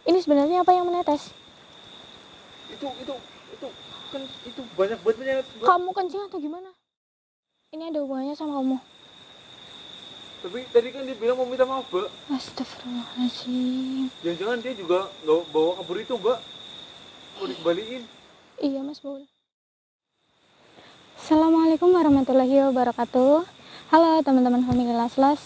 Ini sebenarnya apa yang menetes? Itu kan itu banyak banget menyeret, Mbak. Kamu kencing atau gimana? Ini ada hubungannya sama kamu? Tapi tadi kan dia bilang mau minta maaf, Mbak. Astagfirullahaladzim. Jangan-jangan dia juga nggak bawa kabur itu, Mbak. Mau dikembaliin. Iya Mas Baul. Assalamualaikum warahmatullahi wabarakatuh. Halo teman-teman family Laslas.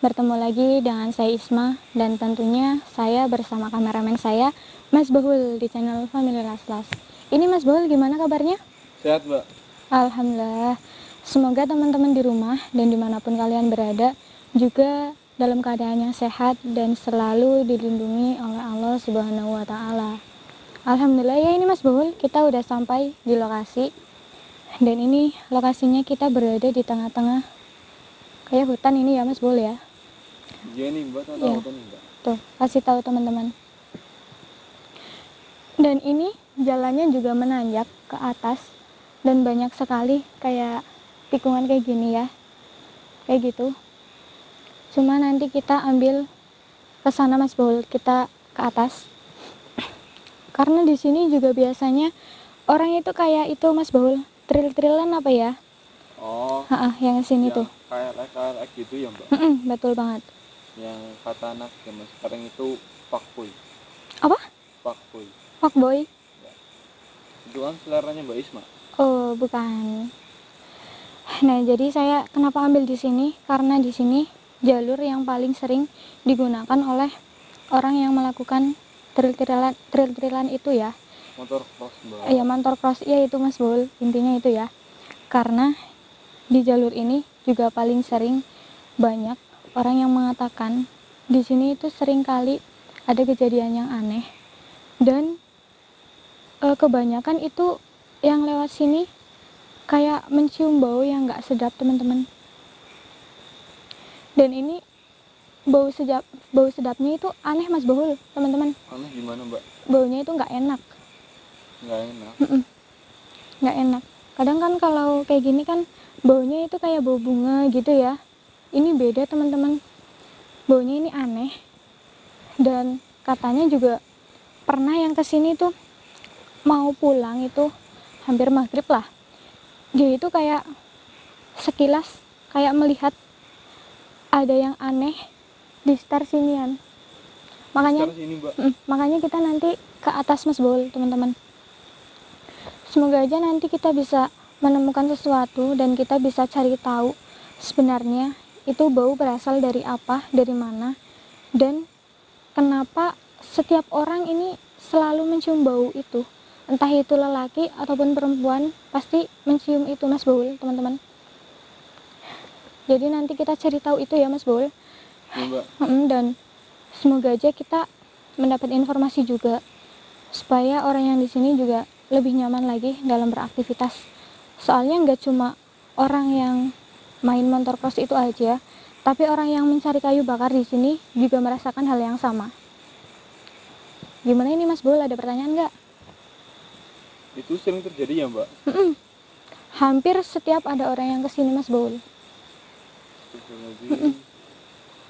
Bertemu lagi dengan saya Isma. Dan tentunya saya bersama kameramen saya Mas Baul di channel Family Laslas. Ini Mas Baul gimana kabarnya? Sehat, Mbak. Alhamdulillah. Semoga teman-teman di rumah dan dimanapun kalian berada juga dalam keadaan yang sehat dan selalu dilindungi oleh Allah Subhanahu wa Ta'ala. Alhamdulillah ya, ini Mas Baul, kita udah sampai di lokasi. Dan ini lokasinya kita berada di tengah-tengah kayak hutan ini ya Mas Baul ya. Iya nih, Mbak, tahu Iya. nih, Mbak. Tuh, kasih tahu teman-teman. Dan ini jalannya juga menanjak ke atas dan banyak sekali kayak tikungan kayak gini ya. Kayak gitu. Cuma nanti kita ambil ke sana Mas Baul, kita ke atas. Karena di sini juga biasanya orang itu kayak itu Mas Baul, tril-trilan apa ya? Oh, Yang sini tuh. kayak gitu ya, Mbak. Betul banget. Yang kata anak zaman sekarang itu fuckboy. Apa? Fuckboy. Fuckboy? Ya. Itu kan seleranya Mbak Isma. Oh, bukan. Nah, jadi saya kenapa ambil di sini? Karena di sini jalur yang paling sering digunakan oleh orang yang melakukan trail-trailan itu ya. Motor cross, Mbak. Iya, motor cross, iya itu Mas Bul, intinya itu ya. Karena di jalur ini juga paling sering banyak orang yang mengatakan di sini itu sering kali ada kejadian yang aneh. Dan kebanyakan itu yang lewat sini kayak mencium bau yang nggak sedap teman-teman. Dan ini bau sedapnya itu aneh Mas Bahul teman-teman. Aneh gimana, Mbak? Baunya itu nggak enak. Nggak enak. Nggak enak. Kadang kan kalau kayak gini kan baunya itu kayak bau bunga gitu ya. Ini beda teman-teman. Baunya ini aneh. Dan katanya juga pernah yang kesini tuh mau pulang itu hampir maghrib lah. Dia itu kayak sekilas kayak melihat ada yang aneh di sekitar sinian. Makanya sini, Mbak. Makanya kita nanti ke atas Mas Baul teman-teman. Semoga aja nanti kita bisa menemukan sesuatu dan kita bisa cari tahu sebenarnya itu bau berasal dari apa, dari mana, dan kenapa setiap orang ini selalu mencium bau itu. Entah itu lelaki ataupun perempuan pasti mencium itu Mas Baul teman-teman. Jadi nanti kita cari tahu itu ya Mas Baul. Ya, Mbak. Dan semoga aja kita mendapat informasi juga supaya orang yang di sini juga lebih nyaman lagi dalam beraktivitas. Soalnya nggak cuma orang yang main motor cross itu aja, tapi orang yang mencari kayu bakar di sini juga merasakan hal yang sama. Gimana ini Mas Baul, ada pertanyaan nggak? Itu sering terjadi ya, Mbak? Hampir setiap ada orang yang kesini Mas Baul.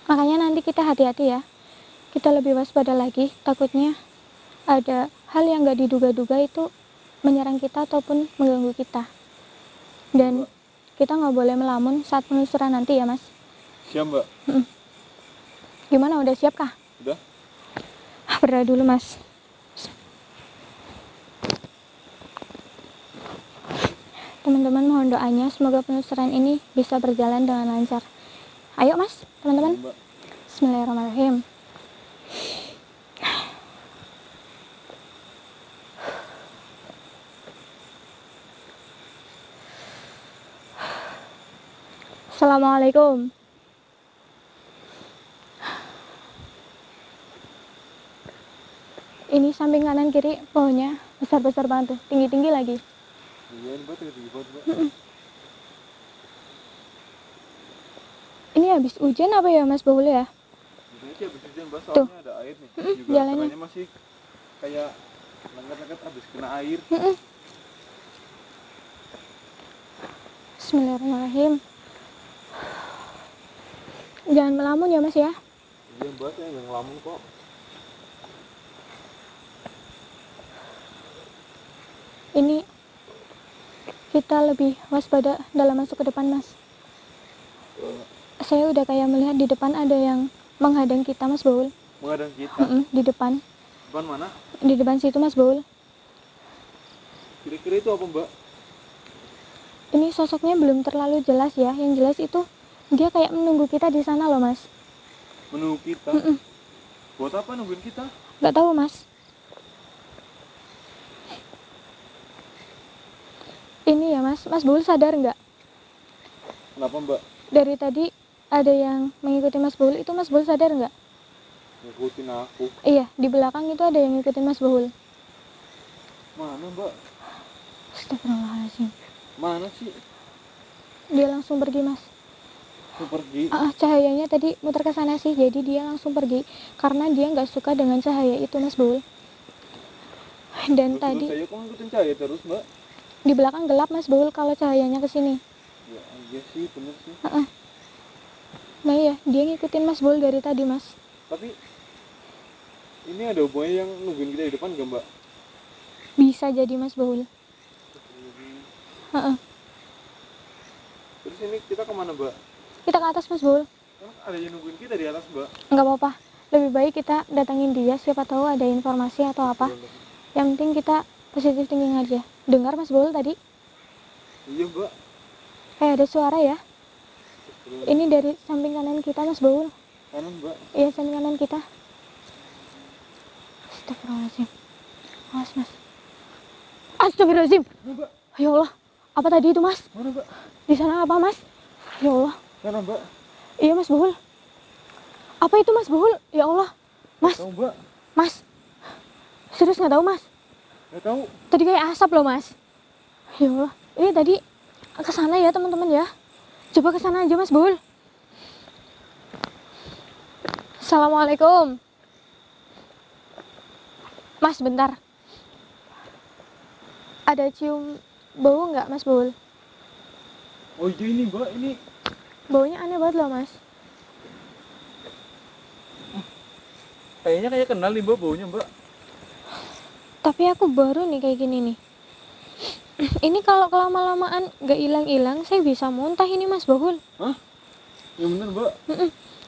Makanya nanti kita hati-hati ya. Kita lebih waspada lagi, takutnya ada hal yang nggak diduga-duga itu menyerang kita ataupun mengganggu kita. Dan kita nggak boleh melamun saat penelusuran nanti ya Mas. Siap, Mbak. Gimana, udah siap kah? Udah. Berdoa dulu Mas. Teman-teman mohon doanya semoga penelusuran ini bisa berjalan dengan lancar. Ayo Mas, teman-teman. Mbak. Bismillahirrahmanirrahim. Assalamualaikum. Ini samping kanan kiri pohonnya besar-besar banget tuh, tinggi-tinggi lagi. Iya, Mbak, tinggi banget, Mbak. Ini habis hujan apa ya Mas Baul ya? Ini sih habis hujan, Mbak, Tuh. soalnya ada air nih. Juga Jalannya. tanahnya masih kayak lengket-lengket habis kena air. Bismillahirrahmanirrahim. Jangan melamun ya Mas ya. Iya, Mbak, saya nggak ngelamun kok. ini kita lebih waspada dalam masuk ke depan, Mas. Saya udah kayak melihat di depan ada yang menghadang kita, Mas Baul. Menghadang kita. Di depan. Depan mana? Di depan situ, Mas Baul. Kira-kira itu apa, Mbak? Ini sosoknya belum terlalu jelas ya. Yang jelas itu dia kayak menunggu kita di sana loh, Mas. Menunggu kita? Buat apa nungguin kita? Gak tahu, Mas. Ini ya, Mas. Mas Baul sadar nggak? Kenapa, Mbak? Dari tadi ada yang mengikuti Mas Baul. Itu Mas Baul sadar nggak? Ngikutin aku. Iya, di belakang itu ada yang ngikutin Mas Baul. Mana, Mbak? Astagfirullahaladzim. Mana sih? Dia langsung pergi, Mas. Aku pergi. Cahayanya tadi muter ke sana sih, jadi dia langsung pergi karena dia nggak suka dengan cahaya itu, Mas Baul. Dan Terus tadi saya kok ngikutin cahaya terus, Mbak? di belakang gelap, Mas Baul, kalau cahayanya ke sini. Ya, iya sih, bener sih. Nah iya, dia ngikutin Mas Baul dari tadi, Mas. Tapi ini ada hubungannya yang nungguin kita di depan gak, Mbak? Bisa jadi, Mas Baul. Terus ini kita kemana, Mbak? Kita ke atas, Mas Baul. Kan ada yang nungguin kita di atas, Mbak. Nggak apa-apa, lebih baik kita datangin dia, siapa tahu ada informasi atau apa. Yang penting kita positif thinking aja. Dengar, Mas Baul, tadi Iya, Mbak. kayak ada suara ya. Ini dari samping kanan kita, Mas Baul. Kanan, Mbak. Iya, samping kanan kita. Astagfirullahaladzim. Awas, Mas. Astagfirullahaladzim. Mana, Mbak? Ya Allah, apa tadi itu, Mas? Mana, Mbak? Di sana apa, Mas? Ya Allah. Mana, Mbak? Iya, Mas Baul. Apa itu, Mas Baul? Ya Allah. Mas, Tahu, Mbak? Mas. Serius nggak tahu, Mas? Nggak tahu. Tadi kayak asap loh, Mas. Ya Allah. Ini tadi ke sana ya, teman-teman ya. Coba ke sana aja, Mas Baul. Assalamualaikum. Mas, bentar. Ada cium bau nggak, Mas Baul? Oh iya ini, Mbak. Ini Baunya aneh banget loh, Mas. kayaknya kayak kenal nih, Mbak, baunya, Mbak. Tapi aku baru nih kayak gini nih. Ini kalau kelama-lamaan nggak hilang-hilang, saya bisa muntah ini, Mas Baul. Hah? Ya bener, Mbak.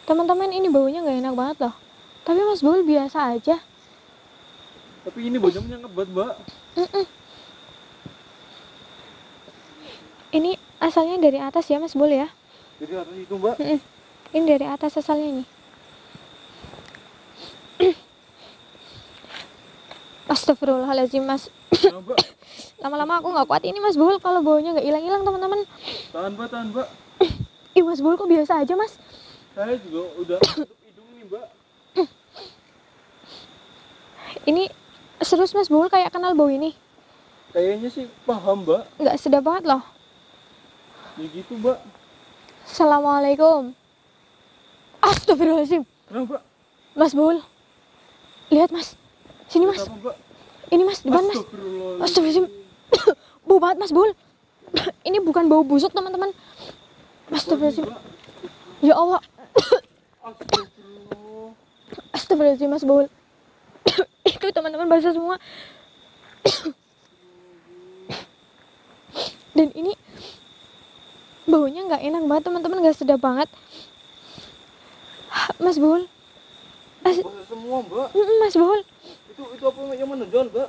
Teman-teman, ini baunya nggak enak banget loh. Tapi Mas Baul biasa aja. Tapi ini baunya menyengat banget, Mbak. Ini asalnya dari atas ya, Mas Baul ya. Jadi atas itu, Mbak. Ini dari atas asalnya nih. Astagfirullahaladzim, Mas. Nah, Mbak. Lama-lama aku nggak kuat ini, Mas Baul, kalau baunya nggak hilang-hilang, teman-teman. Tahan, Mbak, tahan, Mbak. Ih, Mas Baul kok biasa aja, Mas? Saya juga udah tutup hidung nih, Mbak. Ini serius, Mas Baul, kayak kenal bau ini. Kayaknya sih paham, Mbak. Nggak sedap banget loh. Ya gitu, Mbak. Assalamualaikum. Astagfirullahaladzim. Kenapa, Mbak? Mas Baul, lihat, Mas. Sini, Mas. Kenapa, Mbak? Ini, Mas, depan, Mas. Astagfirullahaladzim. Bau banget, Mas Baul. Ini bukan bau busuk, teman-teman. Astagfirullahaladzim. Ya Allah. Astagfirullah. Astagfirullahaladzim, Mas Baul. Itu teman-teman basah semua. Dan ini baunya nggak enak banget, teman-teman, nggak sedap banget. Mas Baul. Basah semua, Mbak. Mas Baul. Itu apa yang menonjol, Mbak?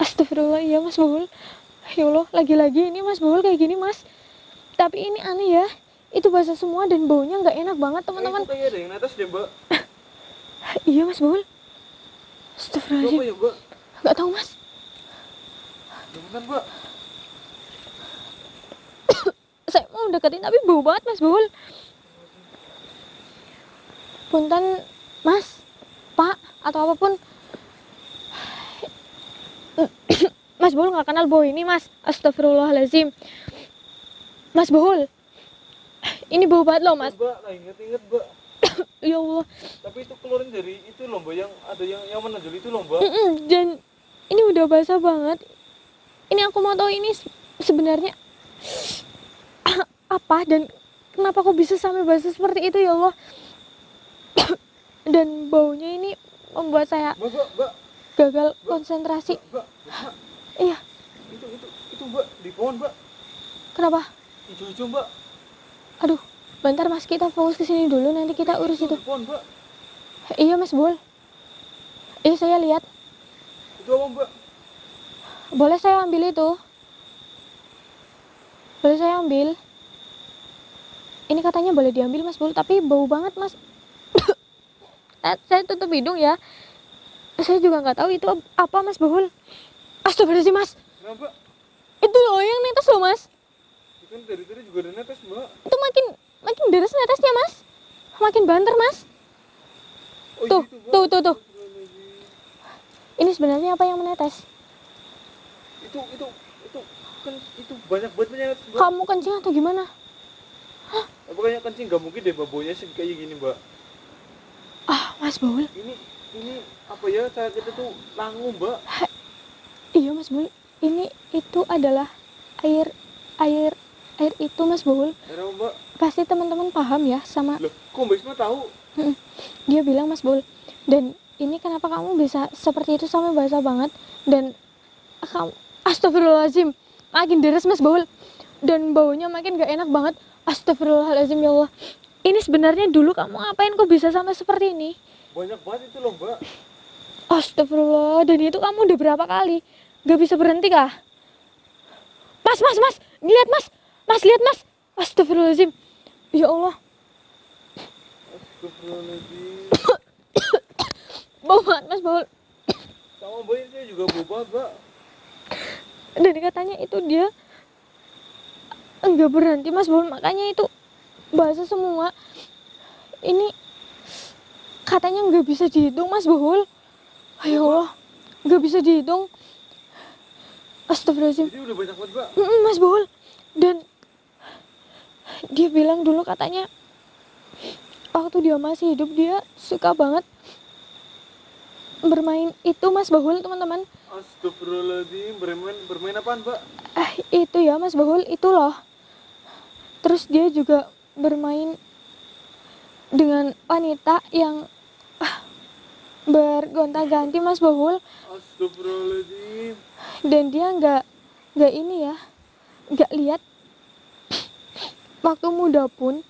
Astagfirullah, ya Mas Baul. Ya Allah, lagi-lagi ini Mas Baul kayak gini, Mas. Tapi ini aneh ya. Itu basah semua dan baunya nggak enak banget, teman-teman. Itu kayak ada yang atas deh, Mbak. Iya, Mas Baul. Itu Astagfirullahaladzim. apa ya, Mbak? Nggak tahu, Mas. Jangan, Mbak. Saya mau deketin tapi bau banget, Mas Baul. Punten, Mas, Pak, atau apapun. Mas Baul nggak kenal bau ini, Mas. Astagfirullahaladzim. Mas Baul, ini bau banget loh, Mas. Mbak, nah inget-inget, Mbak. Ya Allah. Tapi itu keluarin dari itu loh, Mbak, yang ada yang menonjol itu loh, Mbak. Dan ini udah basah banget. Ini aku mau tahu ini sebenarnya apa dan kenapa kok bisa sampai basah seperti itu, ya Allah. Dan baunya ini membuat saya Mbak. gagal konsentrasi. Mbak, Mbak, Iya, itu Mbak di pohon Mbak, kenapa? hijau-hijau Mbak. Aduh, bentar Mas, kita fokus ke sini dulu, nanti kita urus itu. Di pohon Mbak. Iya Mas Bul. Iya saya lihat. Itu apa Mbak? Boleh saya ambil itu? Boleh saya ambil? Ini katanya boleh diambil Mas Bul, tapi bau banget Mas. Saya tutup hidung ya. Saya juga nggak tahu itu apa Mas Bul. Astagfirullahaladzim Mas. Kenapa? Itu loh yang netes loh Mas. Itu kan dari tadi juga ada netes Mbak. Itu makin deras netesnya Mas. Makin banter Mas. Oh, Tuh, gitu, Mbak. tuh. Ini sebenarnya apa yang menetes? Itu banyak banget netes Mbak. Kamu kencing atau gimana? Pokoknya kencing nggak mungkin deh Mbak, baunya sih kayak gini Mbak. Ah, Mas Bul. Ini apa ya, saya kita tuh langu Mbak. Iya Mas Bul. Itu adalah air itu Mas Bul. Air apa Mbak? Pasti teman-teman paham ya sama. Loh, kok Mbak Isma tahu? Dia bilang Mas Bul. Dan ini kenapa kamu bisa seperti itu sampai basah banget, dan kamu, astagfirullahaladzim, makin deres Mas Bul, dan baunya makin gak enak banget. Astagfirullahaladzim ya Allah. Ini sebenarnya dulu kamu ngapain kok bisa sampai seperti ini? Banyak banget itu loh Mbak. Astagfirullah, dan itu kamu udah berapa kali? Gak bisa berhenti kah? Mas, lihat Mas. Mas, lihat Mas. Astagfirullahaladzim. Ya Allah. Astagfirullahaladzim. Bau banget Mas, bau. Sama Mbak ini saya juga bau banget Mbak. Dan katanya itu dia enggak berhenti Mas Bul, makanya itu basah semua. Ini katanya nggak bisa dihitung Mas Bul. Ya Allah, nggak bisa dihitung. Astagfirullahaladzim. Jadi udah banyak banget Mbak. Mas Bul. Dan dia bilang dulu katanya waktu dia masih hidup dia suka banget bermain itu Mas Bahul, teman-teman. Astagfirullahaladzim, bermain apaan Mbak? Itu ya Mas Bahul, itu loh. Terus dia juga bermain dengan wanita yang bergonta-ganti Mas Bahul. Astagfirullahaladzim. Dan dia nggak ini ya, nggak lihat waktu muda pun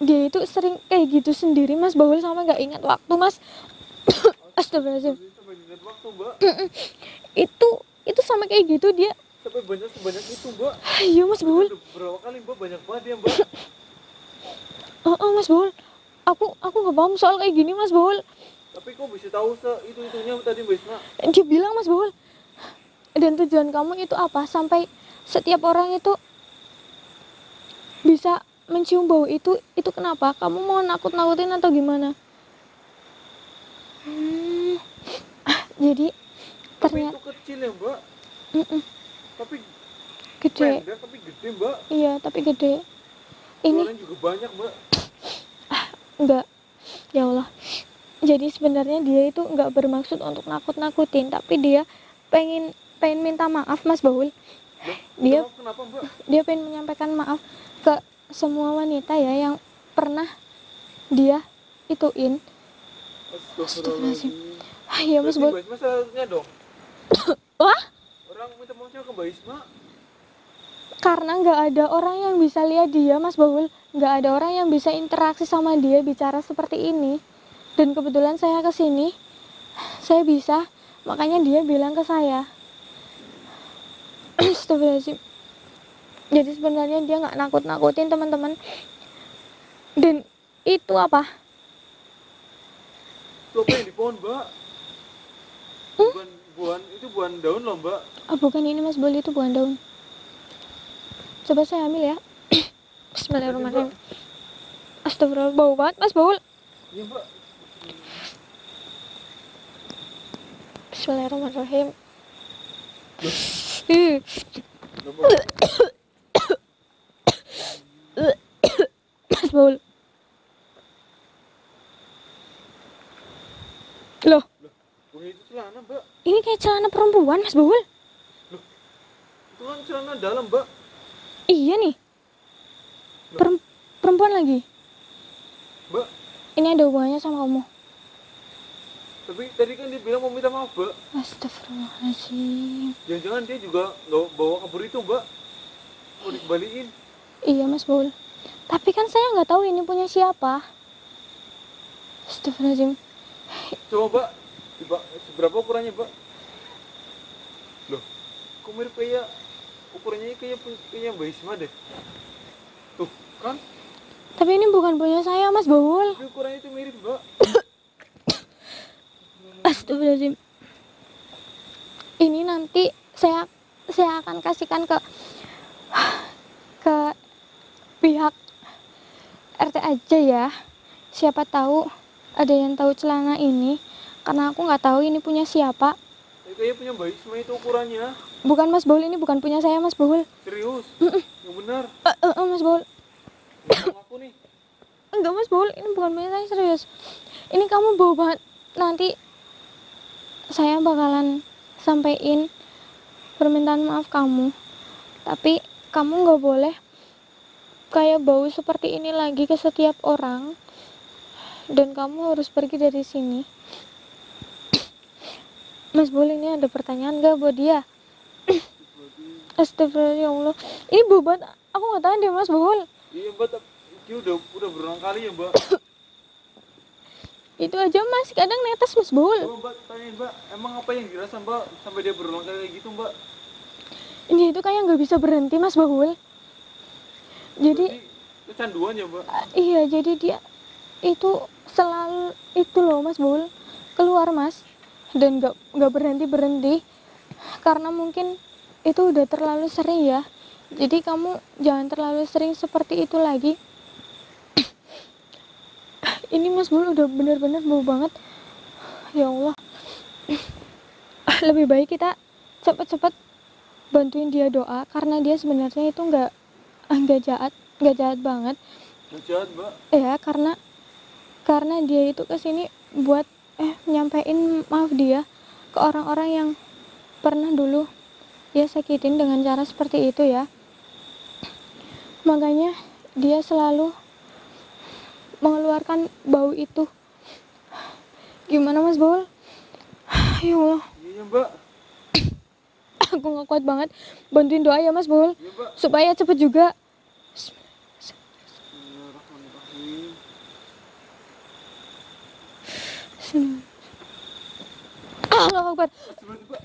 dia itu sering kayak gitu sendiri Mas Bahul, sama nggak ingat waktu Mas. Astagfirullahaladzim. Sampai ingat waktu Mbak. Itu sama kayak gitu dia. Sampai sebanyak itu Mbak. Iya Mas Bahul. Udah berapa kali Mbak, banyak banget ya Mbak. Mas Bahul, aku nggak paham soal kayak gini Mas Bahul. Tapi kok bisa tahu itunya tadi Mbak Isma? Dia bilang Mas Bahul. Dan tujuan kamu itu apa? Sampai setiap orang itu bisa mencium bau itu kenapa? Kamu mau nakut-nakutin atau gimana? Jadi ternyata itu kecil ya Mbak. Tapi gede. pendek tapi gede Mbak. Iya, tapi gede. Ini suaranya juga banyak Mbak. enggak. Ya Allah. Jadi sebenarnya dia itu enggak bermaksud untuk nakut-nakutin, tapi dia pengen minta maaf Mas Baul. Dia kenapa Mbak? Dia pengen menyampaikan maaf ke semua wanita ya yang pernah dia ituin. Astagfirullahaladzim. Ya Mas Baul. Mbak Isma salahnya dong. Wah? Orang minta maafnya ke Mbak Isma. Karena nggak ada orang yang bisa lihat dia Mas Baul, nggak ada orang yang bisa interaksi sama dia bicara seperti ini. Dan kebetulan saya kesini, saya bisa, makanya dia bilang ke saya. Astagfirullahaladzim. Jadi sebenarnya dia nggak nakut-nakutin teman-teman. Dan itu apa? Itu apa yang di pohon Mbak? Buah daun loh Mbak. Bukan ini Mas Baul, itu bukan daun. Coba saya ambil ya. Bismillahirrahmanirrahim. Astagfirullah, bau banget Mas Baul. Iya Mbak. Bismillahirrahmanirrahim. Mas Baul. Loh, Itu celana Mbak. ini kayak celana perempuan Mas Baul. Itu kan celana dalam Mbak. Iya nih. Perempuan lagi. Mbak. Ini ada hubungannya sama kamu. Tapi tadi kan dia bilang mau minta maaf, Mbak. Astagfirullahaladzim. Jangan-jangan dia juga nggak bawa kabur itu, Mbak. Mau dikembaliin. Iya Mas Bul, tapi kan saya nggak tahu ini punya siapa. Astagfirullahaladzim. Coba, Mbak. Coba, seberapa ukurannya, Mbak? Loh, kok mirip kayak ukurannya kayak Mbak Isma deh. Tuh, kan? Tapi ini bukan punya saya Mas Bul. Tapi ukurannya itu mirip, Mbak. Astagfirullahaladzim. Ini nanti saya akan kasihkan ke pihak RT aja ya. Siapa tahu ada yang tahu celana ini, karena aku nggak tahu ini punya siapa. Kayaknya punya Mbak Isma itu ukurannya. Bukan Mas Bul, ini bukan punya saya Mas Bul. Serius? Yang benar. Mas Bul. Ngomong aku nih. Enggak Mas Bul, ini bukan punya saya, serius. Ini kamu bawa banget. Nanti saya bakalan sampein permintaan maaf kamu, tapi kamu nggak boleh kayak bau seperti ini lagi ke setiap orang, dan kamu harus pergi dari sini. Mas Bul, ini ada pertanyaan gak buat dia? Astagfirullah, ya Allah, ini bau banget, aku nggak tahan deh Mas Bul. Iya, Mbak, dia udah berulang kali ya, Mbak. Itu aja masih kadang netes Mas Bul. Coba, Mbak, tanyain, Mbak, emang apa yang dirasa, Mbak, sampai dia berulang kali kayak gitu, Mbak? Ini itu kayak nggak bisa berhenti Mas Bul. Jadi berarti kecanduan ya, Mbak? Iya, jadi dia itu selalu itu loh Mas Bul, keluar Mas, dan nggak berhenti karena mungkin itu udah terlalu sering ya. Jadi kamu jangan terlalu sering seperti itu lagi. Ini Mas Bul udah bener-bener bau banget, ya Allah. Lebih baik kita cepet-cepet bantuin dia doa, karena dia sebenarnya itu nggak jahat banget. Nggak jahat, Mbak? Ya, karena dia itu kesini buat nyampein maaf dia ke orang-orang yang pernah dulu dia sakitin dengan cara seperti itu ya. Makanya dia selalu mengeluarkan bau itu. Gimana Mas Bul? Ya Allah, Iya, Mbak. aku nggak kuat banget. Bantuin doa ya Mas Bul, Iya, Mbak. supaya cepet juga. Bismillahirrahmanirrahim. Allahu Akbar. Mbak.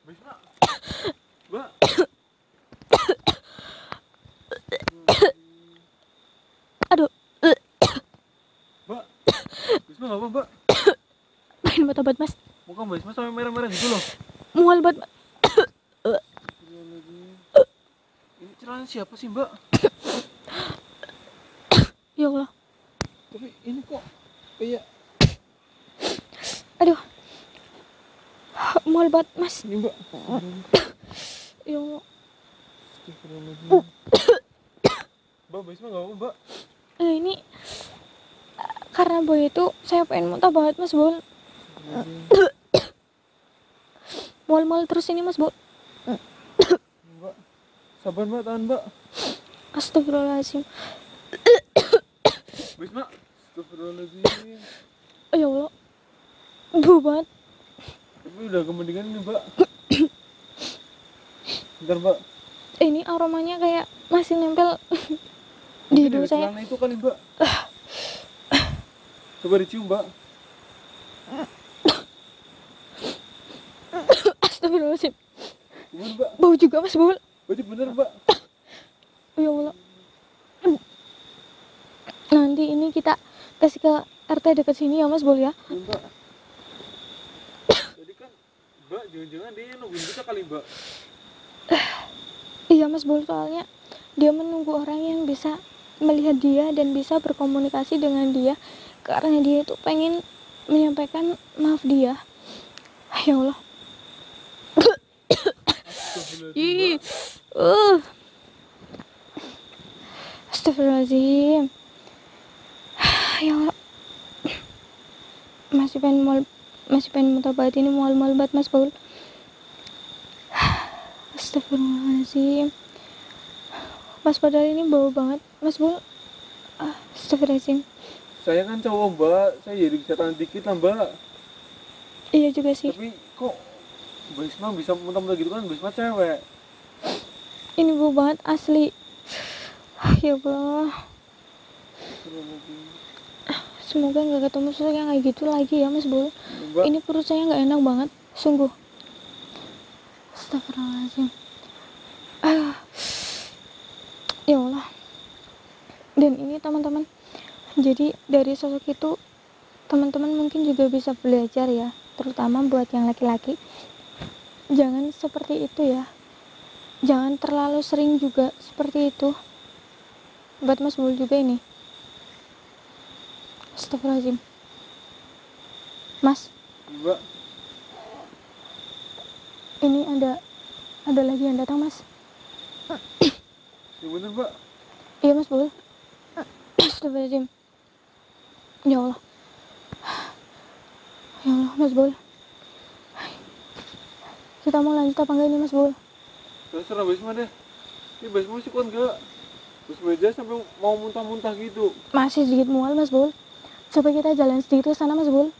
Bisma. Mbak. Aduh, Mbak. Bisma nggak apa, Mbak? main obat Mas. Muka Mbak Bisma sampai merah-merah gitu loh. Mual banget. Ini celana siapa sih, Mbak? Ya Allah. Tapi ini kok kayak Aduh, mual banget Mas. ini, Mbak. Ya Allah. Mbak Bisma nggak apa, Mbak? Ini karena boy itu saya pengen muntah banget Mas Bul. Mual-mual terus ini Mas Bul. Mbak, sabar, Mbak, tahan, Mbak. Astagfirullahaladzim. Bisma, astagfirullahaladzim. Ya Allah, bau banget. Tapi udah kemendingan nih, Mbak. Bentar, Mbak. Ini aromanya kayak masih nempel di hidung Dari saya. celana itu kali, Mbak. Coba dicium, Mbak. Astagfirullahaladzim. Gimana, Mbak? Bau juga Mas Bul. Berarti bener, Mbak. Ya Allah. Nanti ini kita kasih ke RT dekat sini ya Mas Bul ya. Iya, Mbak. Jadi kan, Mbak, jangan-jangan dia yang nungguin kita kali, Mbak. Iya Mas Bul, soalnya dia menunggu orang yang bisa melihat dia dan bisa berkomunikasi dengan dia, karena dia itu pengen menyampaikan maaf dia. Ya Allah. Ih. Astagfirullahaladzim. Ya Allah. Masih pengen muntah banget, ini mual-mual banget Mas Bul. Astagfirullahaladzim. Mas, padahal ini bau banget Mas Bul. Astagfirullahaladzim. Saya kan cowok mbak, saya jadi bisa tahan dikit lah mbak. Iya juga sih. Tapi kok Mbak Isma bisa muntah-muntah gitu kan? Mbak Isma cewek. Ini bau banget asli. Ya Allah. Semoga nggak ketemu sosok yang kayak gitu lagi ya Mas Bul. Mbak, Ini perut saya nggak enak banget, sungguh. Astagfirullahaladzim. Ya Allah. Dan ini teman-teman, jadi dari sosok itu teman-teman mungkin juga bisa belajar ya, terutama buat yang laki-laki. Jangan seperti itu ya. Jangan terlalu sering juga seperti itu. Buat Mas Bul juga ini. Astagfirullahaladzim. Mas, mbak, ini ada lagi yang datang Mas. yang bener mbak. Iya Mas Bul. Astagfirullahaladzim. Ya Allah. Ya Allah Mas Bul. Kita mau lanjut apa enggak ini Mas Bul? Terserah Mbak Isma deh. Ini Mbak Isma sih kuat gak? Terus meja sampai mau muntah-muntah gitu. Masih sedikit mual Mas Bul. Coba kita jalan sedikit ke sana Mas Bul.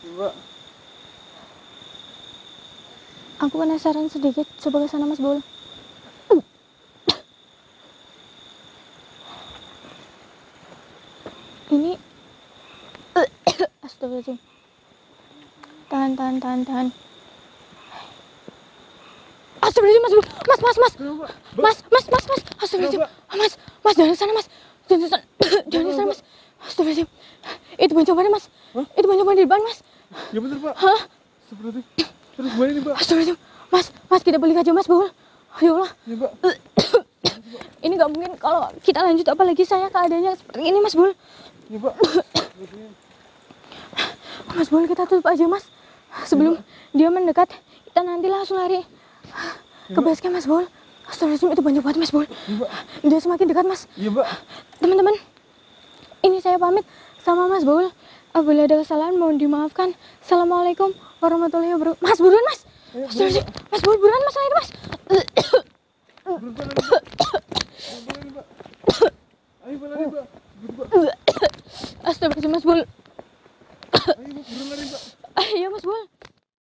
Ya, mbak, Aku penasaran sedikit. Coba ke sana Mas Bul. Ini Astagfirullahaladzim. Tahan. Astagfirullahaladzim Mas Bul. Mas. Astagfirullahaladzim. Mas jangan ke sana Mas. Jangan ke sana Mas. Astagfirullahaladzim. Itu Bang Coba Mas. Hah? Itu Bang Coba di depan Mas. ya bener pak. Hah? Seperti terus gimana nih mbak? Astagfirullahaladzim. Mas kita balik aja Mas Bul. Ya Allah. Ya mbak. Ini nggak mungkin kalau kita lanjut, apalagi saya keadaannya seperti ini Mas Bul. Ya mbak. Mas Bul kita tutup aja Mas. Sebelum dia mendekat, kita nanti langsung lari ke base camp Mas Bul. Astagfirullahaladzim, itu banyak banget Mas Bul. Ya mbak. Dia semakin dekat Mas. Ya mbak. Teman-teman, ini saya pamit sama Mas Bul. Apabila ada kesalahan mohon dimaafkan. Assalamualaikum warahmatullahi wabarakatuh. Mas buruan Mas. Astagfirullahaladzim. Mas Bul buruan Mas, lari Mas. Ayo mbak lari mbak. Astagfirullahaladzim Mas Bul. Ayo mbak, buruan lari mbak. Iya Mas Bul.